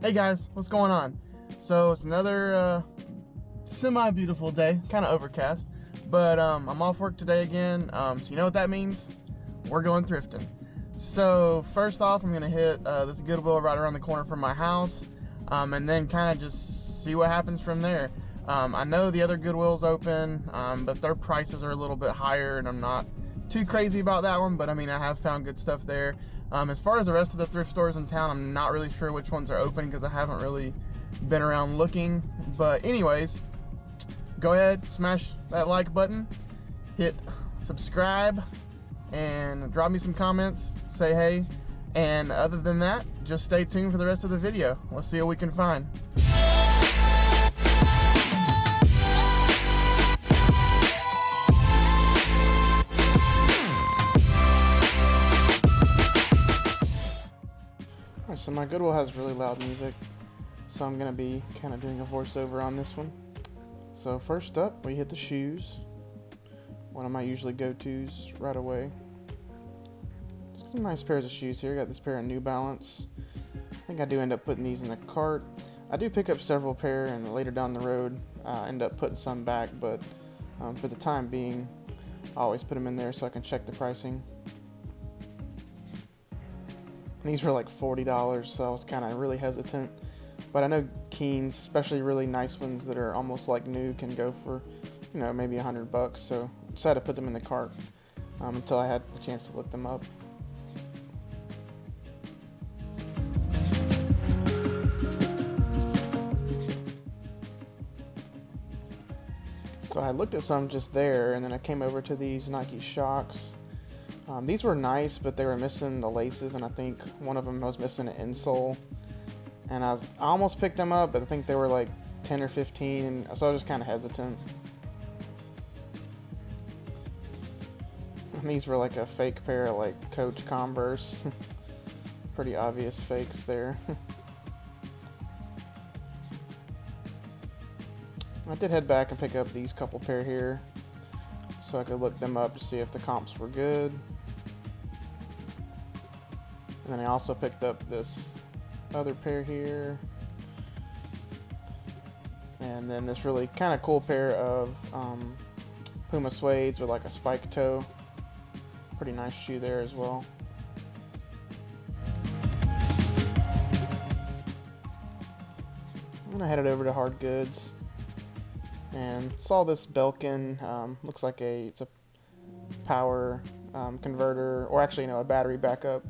Hey guys, what's going on? So it's another semi-beautiful day, kind of overcast, but I'm off work today again. So you know what that means? We're going thrifting. So first off, I'm gonna hit this Goodwill right around the corner from my house, and then kind of just see what happens from there. I know the other Goodwill's open, but their prices are a little bit higher, and I'm not too crazy about that one, but I mean, I have found good stuff there. As far as the rest of the thrift stores in town, I'm not really sure which ones are open because I haven't really been around looking. But anyways, go ahead, smash that like button, hit subscribe, and drop me some comments, say hey. And other than that, just stay tuned for the rest of the video. Let's see what we can find. So my Goodwill has really loud music, so I'm gonna be kind of doing a voiceover on this one. So first up, we hit the shoes. One of my usually go-tos right away. Some nice pairs of shoes here. Got this pair of New Balance. I think I do end up putting these in the cart. I do pick up several pair, and later down the road, end up putting some back. But for the time being, I always put them in there so I can check the pricing. These were like $40, so I was kind of really hesitant. But I know Keens, especially really nice ones that are almost like new, can go for, you know, maybe $100. So I decided to put them in the cart until I had a chance to look them up. So I looked at some just there, and then I came over to these Nike Shox. These were nice, but they were missing the laces, and I think one of them was missing an insole. And I almost picked them up, but I think they were like 10 or 15, and so I was just kind of hesitant. And these were like a fake pair of like Coach Converse. Pretty obvious fakes there. I did head back and pick up these couple pair here, so I could look them up to see if the comps were good. And then I also picked up this other pair here. And then this really kind of cool pair of Puma suedes with like a spike toe. Pretty nice shoe there as well. And I headed over to Hard Goods and saw this Belkin. Looks like it's a power converter, or actually, a battery backup.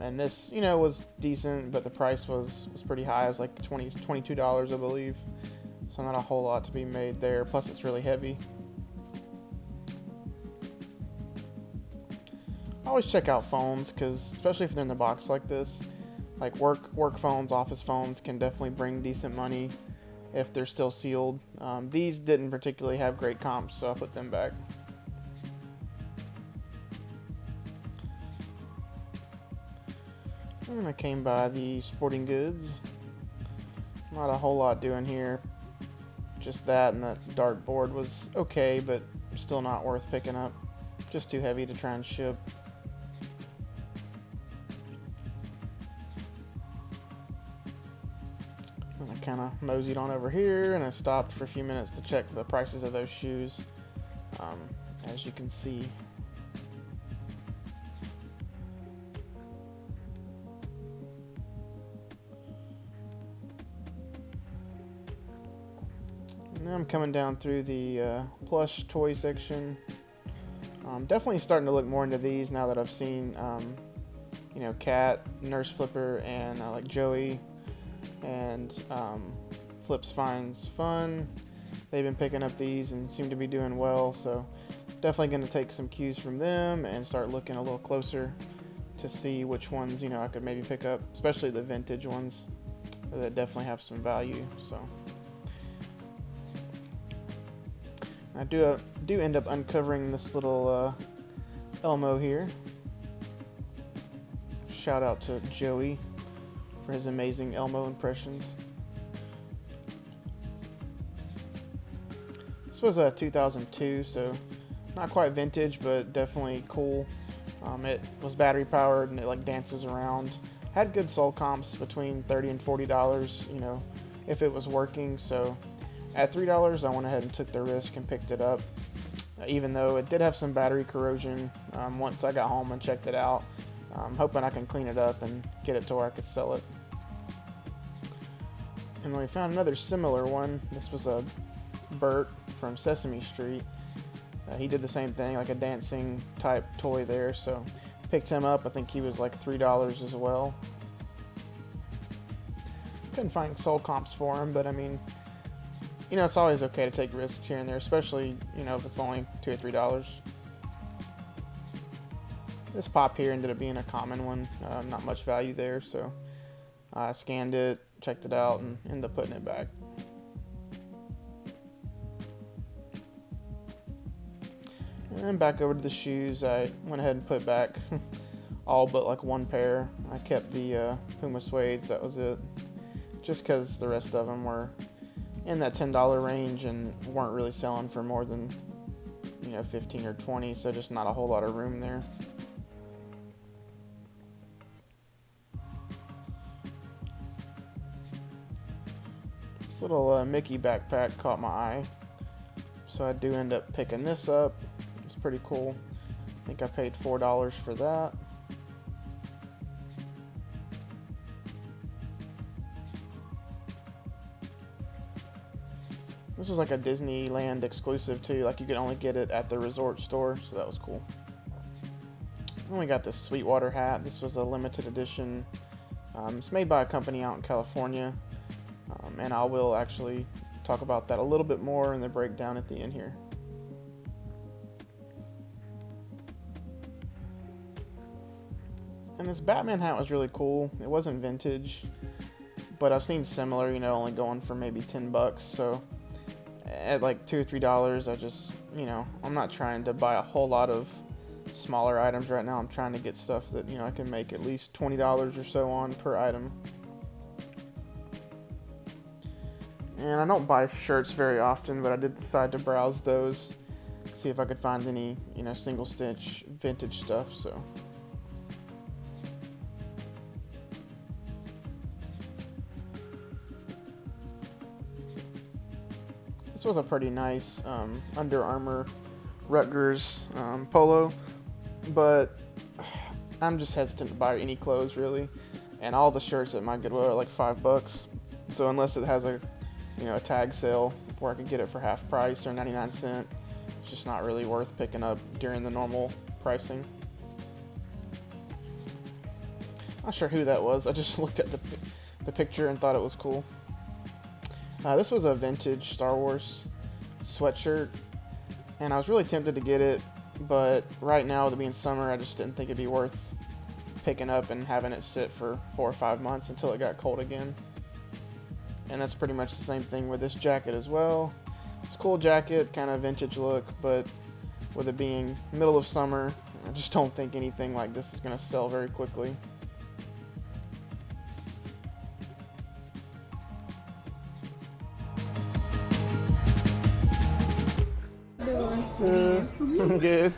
And this, was decent, but the price was pretty high. It was like $22, I believe. So not a whole lot to be made there. Plus, it's really heavy. I always check out phones, because especially if they're in the box like this, like work phones, office phones can definitely bring decent money if they're still sealed. These didn't particularly have great comps, so I put them back. And then I came by the sporting goods. Not a whole lot doing here. Just that, and that dartboard was okay, but still not worth picking up. Just too heavy to try and ship. And I kind of moseyed on over here, and I stopped for a few minutes to check the prices of those shoes. As you can see. Now I'm coming down through the plush toy section. Definitely starting to look more into these now that I've seen, Cat, Nurse Flipper, and like Joey, and Flips Finds Fun. They've been picking up these and seem to be doing well, so definitely going to take some cues from them and start looking a little closer to see which ones, I could maybe pick up, especially the vintage ones that definitely have some value. So I do end up uncovering this little Elmo here. Shout out to Joey for his amazing Elmo impressions. This was a 2002, so not quite vintage, but definitely cool. It was battery powered and it like dances around. Had good sole comps between $30 and $40, you know, if it was working. So at $3, I went ahead and took the risk and picked it up, even though it did have some battery corrosion. Once I got home and checked it out, I'm hoping I can clean it up and get it to where I could sell it. And then we found another similar one. This was a Bert from Sesame Street. He did the same thing, like a dancing type toy there. So picked him up. I think he was like $3 as well. Couldn't find sole comps for him, but I mean, you know, it's always okay to take risks here and there, especially, you know, if it's only $2 or $3. This pop here ended up being a common one, not much value there, so I scanned it, checked it out, and ended up putting it back. And then back over to the shoes, I went ahead and put back all but like one pair. I kept the Puma suedes, that was it, just because the rest of them were in that $10 range and weren't really selling for more than, you know, 15 or 20, so just not a whole lot of room there. This little Mickey backpack caught my eye, so I do end up picking this up. It's pretty cool. I think I paid $4 for that. This was like a Disneyland exclusive too, like you could only get it at the resort store, so that was cool. Then we got this Sweetwater hat. This was a limited edition. It's made by a company out in California, and I will actually talk about that a little bit more in the breakdown at the end here. And this Batman hat was really cool. It wasn't vintage, but I've seen similar, you know, only going for maybe $10. So at like $2 or $3, I just, you know, I'm not trying to buy a whole lot of smaller items right now. I'm trying to get stuff that, you know, I can make at least $20 or so on per item. And I don't buy shirts very often, but I did decide to browse those, see if I could find any, you know, single stitch vintage stuff. So this was a pretty nice Under Armour Rutgers polo, but I'm just hesitant to buy any clothes really, and all the shirts at my Goodwill are like $5. So unless it has a, you know, a tag sale where I could get it for half price or 99 cents, it's just not really worth picking up during the normal pricing. Not sure who that was. I just looked at the picture and thought it was cool. This was a vintage Star Wars sweatshirt, and I was really tempted to get it, but right now, with it being summer, I just didn't think it'd be worth picking up and having it sit for 4 or 5 months until it got cold again. And that's pretty much the same thing with this jacket as well. It's a cool jacket, kind of vintage look, but with it being middle of summer, I just don't think anything like this is going to sell very quickly. Good.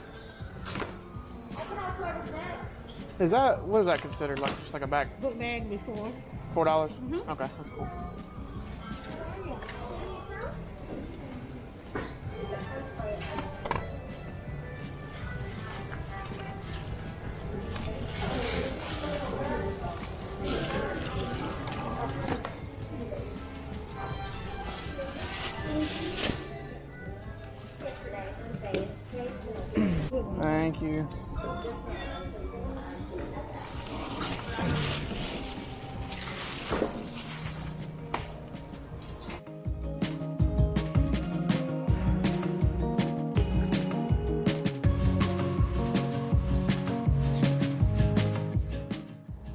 Is that, what is that considered? Like just like a bag? Book bag before. $4? Okay, that's cool. Thank you.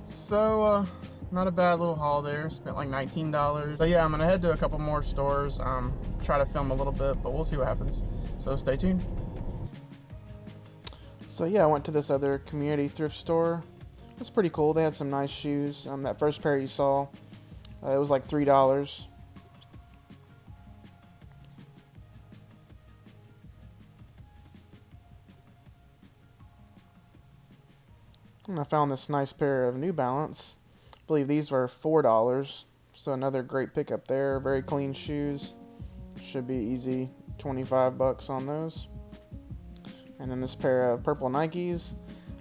So, not a bad little haul there. Spent like $19. But yeah, I'm gonna head to a couple more stores, try to film a little bit, but we'll see what happens. So stay tuned. So yeah, I went to this other community thrift store. It's pretty cool. They had some nice shoes. That first pair you saw, it was like $3. And I found this nice pair of New Balance. believe these were $4. So another great pickup there. Very clean shoes. Should be easy 25 bucks on those. And then this pair of purple Nikes.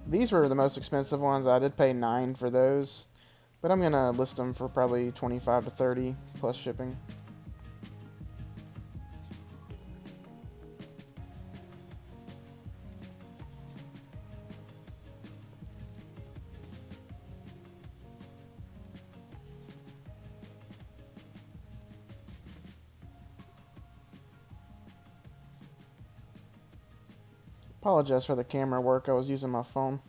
These were the most expensive ones. I did pay $9 for those, but I'm gonna list them for probably 25 to 30 plus shipping. Apologize for the camera work. I was using my phone.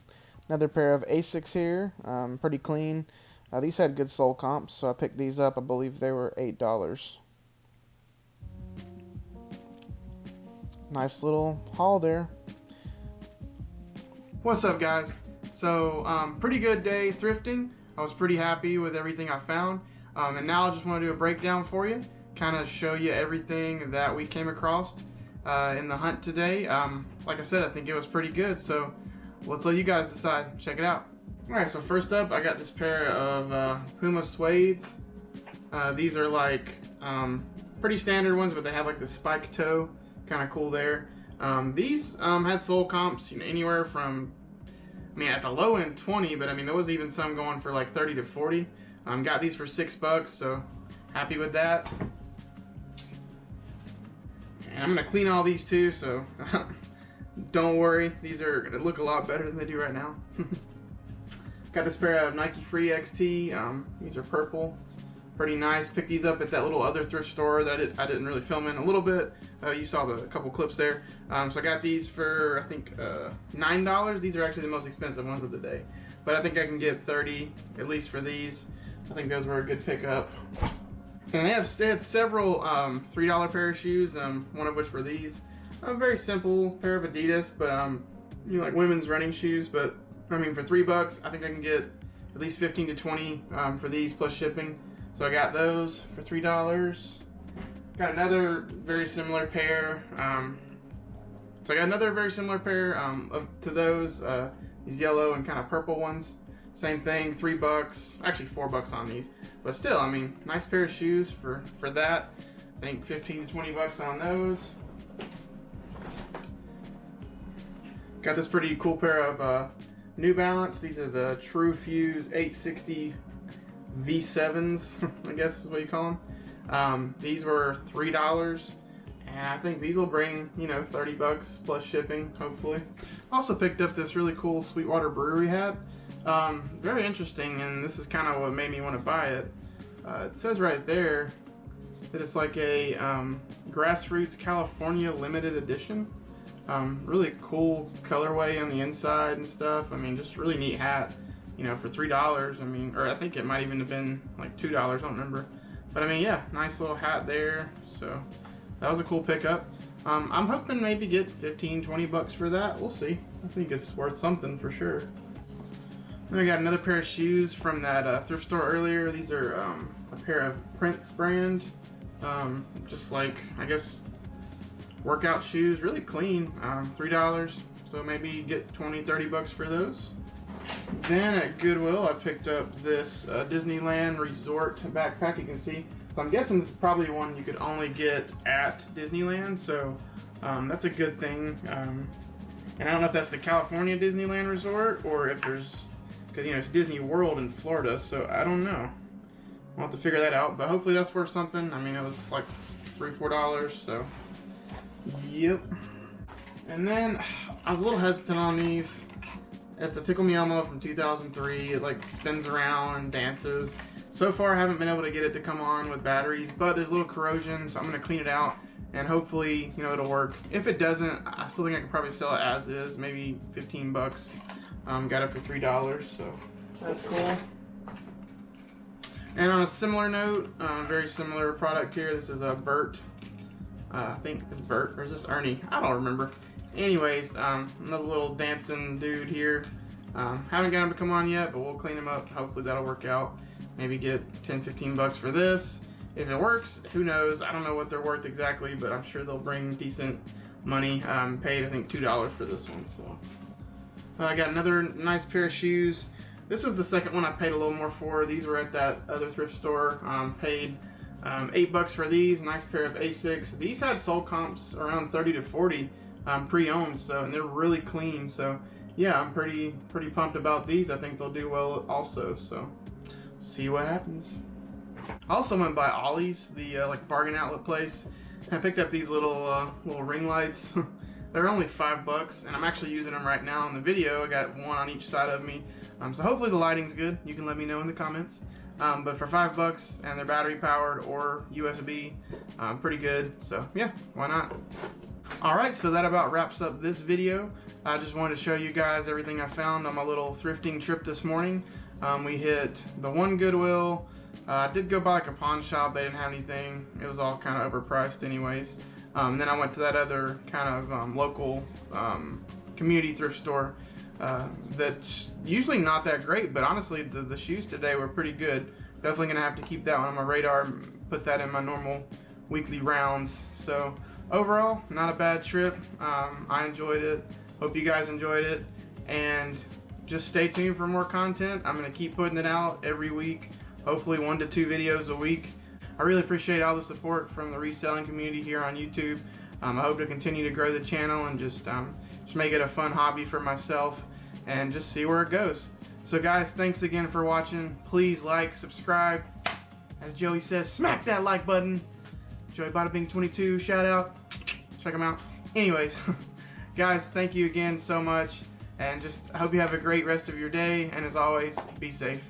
Another pair of Asics here. Pretty clean. These had good sole comps, so I picked these up. I believe they were $8. Nice little haul there. What's up, guys? So pretty good day thrifting. I was pretty happy with everything I found, and now I just want to do a breakdown for you, kind of show you everything that we came across in the hunt today. Like I said, I think it was pretty good, so let's let you guys decide. Check it out. Alright, so first up, I got this pair of Puma suedes. These are like pretty standard ones, but they have like the spike toe. Kind of cool there. These had sole comps, anywhere from, I mean, at the low end 20, but I mean there was even some going for like 30 to 40. Got these for $6, so happy with that. And I'm gonna clean all these too, so don't worry. These are gonna look a lot better than they do right now. Got this pair of Nike Free XT. These are purple. Pretty nice. Picked these up at that little other thrift store that I didn't really film in a little bit. You saw the couple clips there. So I got these for, I think, $9. These are actually the most expensive ones of the day. But I think I can get 30 at least for these. I think those were a good pickup. And they had several $3 pair of shoes, one of which were these. A very simple pair of Adidas, but like women's running shoes. But I mean, for $3, I think I can get at least 15 to 20 for these plus shipping. So I got those for $3. Got another very similar pair. So I got another very similar pair to those. These yellow and kind of purple ones. Same thing, $3. Actually $4 on these. But still, I mean, nice pair of shoes for that. I think 15 to 20 bucks on those. Got this pretty cool pair of New Balance. These are the True Fuse 860 V7s, I guess is what you call them. These were $3. And I think these will bring, 30 bucks plus shipping, hopefully. Also picked up this really cool Sweetwater Brewery hat. Very interesting, and this is kind of what made me want to buy it. It says right there that it's like a Grassroots California limited edition. Really cool colorway on the inside and stuff. I mean, just really neat hat, for $3. I mean, or I think it might even have been like $2, I don't remember. But I mean, yeah, nice little hat there. So that was a cool pickup. I'm hoping maybe get 15, 20 bucks for that. We'll see. I think it's worth something for sure. Then I got another pair of shoes from that thrift store earlier. These are a pair of Prince brand, just like, I guess, workout shoes, really clean, $3. So maybe get 20, 30 bucks for those. Then at Goodwill, I picked up this Disneyland Resort backpack, you can see. So I'm guessing this is probably one you could only get at Disneyland, so that's a good thing. And I don't know if that's the California Disneyland Resort or if there's, because it's Disney World in Florida, so I don't know. We'll have to figure that out, but hopefully that's worth something. I mean, it was like $3, $4, so yep. And then I was a little hesitant on these. It's a Tickle Me Elmo from 2003. It like spins around and dances. So far I haven't been able to get it to come on with batteries, but there's a little corrosion, so I'm gonna clean it out and hopefully, it'll work. If it doesn't, I still think I could probably sell it as is, maybe 15 bucks. Got it for $3, so that's cool. And on a similar note, very similar product here. This is a Bert. I think it's Bert, or is this Ernie? I don't remember. Anyways, another little dancing dude here. Haven't got him to come on yet, but we'll clean him up. Hopefully that'll work out. Maybe get 10, 15 bucks for this. If it works, who knows? I don't know what they're worth exactly, but I'm sure they'll bring decent money. Paid, I think, $2 for this one. So I got another nice pair of shoes. This was the second one I paid a little more for. These were at that other thrift store. Paid $8 for these. Nice pair of Asics. These had sold comps around 30 to 40 pre-owned, so, and they're really clean. So yeah, I'm pretty pumped about these. I think they'll do well also. So see what happens. I also went by Ollie's, the like bargain outlet place. I picked up these little ring lights. They're only $5, and I'm actually using them right now in the video. I got one on each side of me. So hopefully the lighting's good. You can let me know in the comments. But for $5, and they're battery powered or USB, pretty good. So yeah, why not? Alright, so that about wraps up this video. I just wanted to show you guys everything I found on my little thrifting trip this morning. We hit the one Goodwill. I did go by like a pawn shop. They didn't have anything. It was all kind of overpriced anyways. Then I went to that other kind of local community thrift store that's usually not that great, but honestly the shoes today were pretty good. Definitely gonna have to keep that one on my radar, put that in my normal weekly rounds. So overall, not a bad trip. I enjoyed it. Hope you guys enjoyed it, and just stay tuned for more content. I'm gonna keep putting it out every week, hopefully 1 to 2 videos a week. I really appreciate all the support from the reselling community here on YouTube. I hope to continue to grow the channel and just make it a fun hobby for myself and just see where it goes. So guys, thanks again for watching. Please like, subscribe. As Joey says, smack that like button. Joey Bada Bing 22, shout out. Check him out. Anyways, guys, thank you again so much. And just I hope you have a great rest of your day. And as always, be safe.